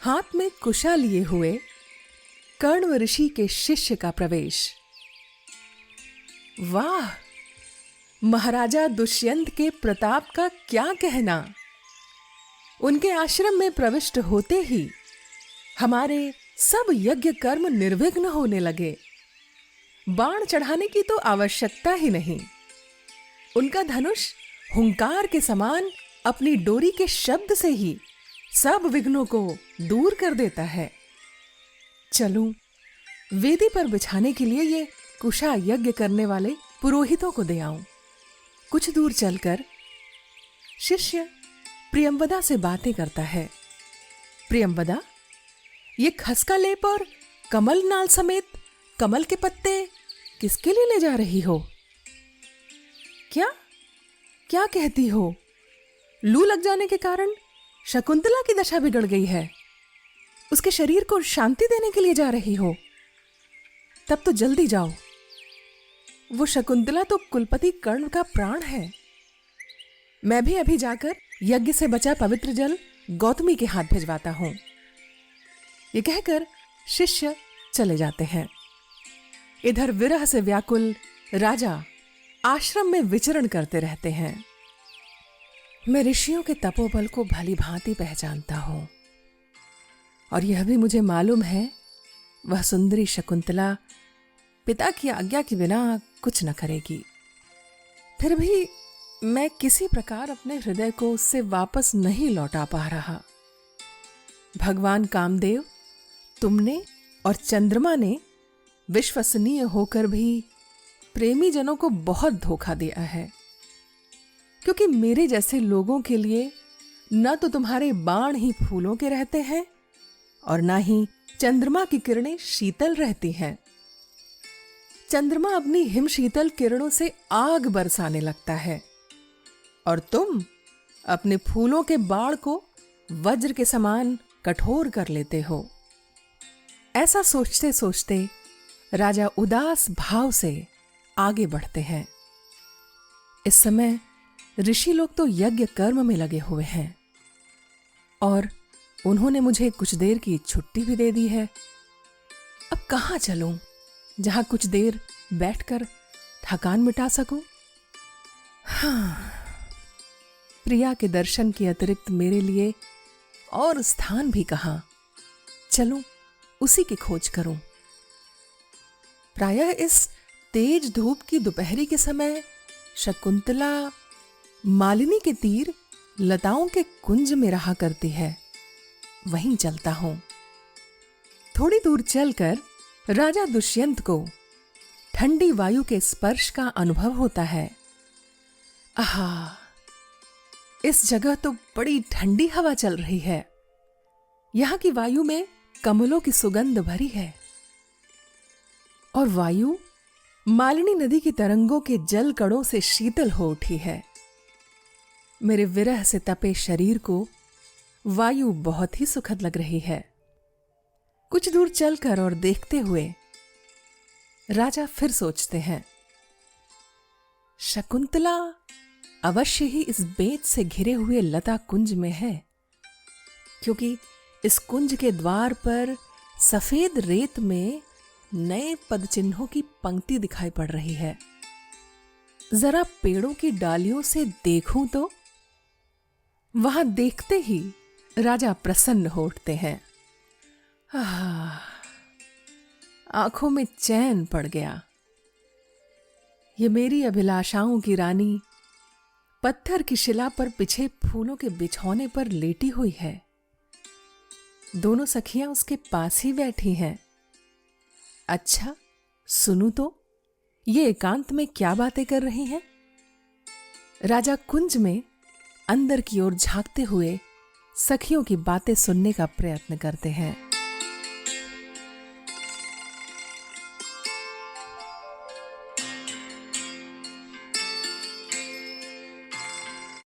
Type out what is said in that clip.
हाथ में कुशा लिए हुए कर्ण ऋषि के शिष्य का प्रवेश। वाह, महाराजा दुष्यंत के प्रताप का क्या कहना। उनके आश्रम में प्रविष्ट होते ही हमारे सब यज्ञ कर्म निर्विघ्न होने लगे। बाण चढ़ाने की तो आवश्यकता ही नहीं। उनका धनुष हुंकार के समान अपनी डोरी के शब्द से ही सब विघ्नों को दूर कर देता है। चलूं, वेदी पर बिछाने के लिए ये कुशा यज्ञ करने वाले पुरोहितों को दे आऊं। कुछ दूर चलकर शिष्य प्रियंवदा से बातें करता है। प्रियंवदा, ये खसका लेप और कमल नाल समेत कमल के पत्ते किसके लिए ले जा रही हो? क्या क्या कहती हो? लू लग जाने के कारण शकुंतला की दशा बिगड़ गई है। उसके शरीर को शांति देने के लिए जा रही हो? तब तो जल्दी जाओ। वो शकुंतला तो कुलपति कर्ण का प्राण है। मैं भी अभी जाकर यज्ञ से बचा पवित्र जल गौतमी के हाथ भिजवाता हूं। ये कहकर शिष्य चले जाते हैं। इधर विरह से व्याकुल राजा आश्रम में विचरण करते रहते हैं। मैं ऋषियों के तपोबल को भली भांति पहचानता हूं और यह भी मुझे मालूम है वह सुंदरी शकुंतला पिता की आज्ञा के बिना कुछ न करेगी। फिर भी मैं किसी प्रकार अपने हृदय को उससे वापस नहीं लौटा पा रहा। भगवान कामदेव, तुमने और चंद्रमा ने विश्वसनीय होकर भी प्रेमी जनों को बहुत धोखा दिया है, क्योंकि मेरे जैसे लोगों के लिए न तो तुम्हारे बाण ही फूलों के रहते हैं और न ही चंद्रमा की किरणें शीतल रहती हैं। चंद्रमा अपनी हिम शीतल किरणों से आग बरसाने लगता है और तुम अपने फूलों के बाण को वज्र के समान कठोर कर लेते हो। ऐसा सोचते सोचते राजा उदास भाव से आगे बढ़ते हैं। इस समय ऋषि लोग तो यज्ञ कर्म में लगे हुए हैं और उन्होंने मुझे कुछ देर की छुट्टी भी दे दी है। अब कहाँ चलूं जहां कुछ देर बैठकर थकान मिटा सकूं? हाँ, प्रिया के दर्शन के अतिरिक्त मेरे लिए और स्थान भी कहां। चलूं, उसी की खोज करूं। प्रायः इस तेज धूप की दोपहरी के समय शकुंतला मालिनी के तीर लताओं के कुंज में रहा करती है। वहीं चलता हूं। थोड़ी दूर चलकर राजा दुष्यंत को ठंडी वायु के स्पर्श का अनुभव होता है। आहा, इस जगह तो बड़ी ठंडी हवा चल रही है। यहां की वायु में कमलों की सुगंध भरी है और वायु मालिनी नदी की तरंगों के जल कणों से शीतल हो उठी है। मेरे विरह से तपे शरीर को वायु बहुत ही सुखद लग रही है। कुछ दूर चलकर और देखते हुए राजा फिर सोचते हैं, शकुंतला अवश्य ही इस बेत से घिरे हुए लता कुंज में है, क्योंकि इस कुंज के द्वार पर सफेद रेत में नए पद चिन्हों की पंक्ति दिखाई पड़ रही है। जरा पेड़ों की डालियों से देखूं तो वहां देखते ही राजा प्रसन्न हो उठते हैं। आंखों में चैन पड़ गया। ये मेरी अभिलाषाओं की रानी पत्थर की शिला पर बिछे फूलों के बिछौने पर लेटी हुई है। दोनों सखियां उसके पास ही बैठी हैं। अच्छा, सुनूं तो ये एकांत में क्या बातें कर रही हैं? राजा कुंज में अंदर की ओर झांकते हुए सखियों की बातें सुनने का प्रयत्न करते हैं।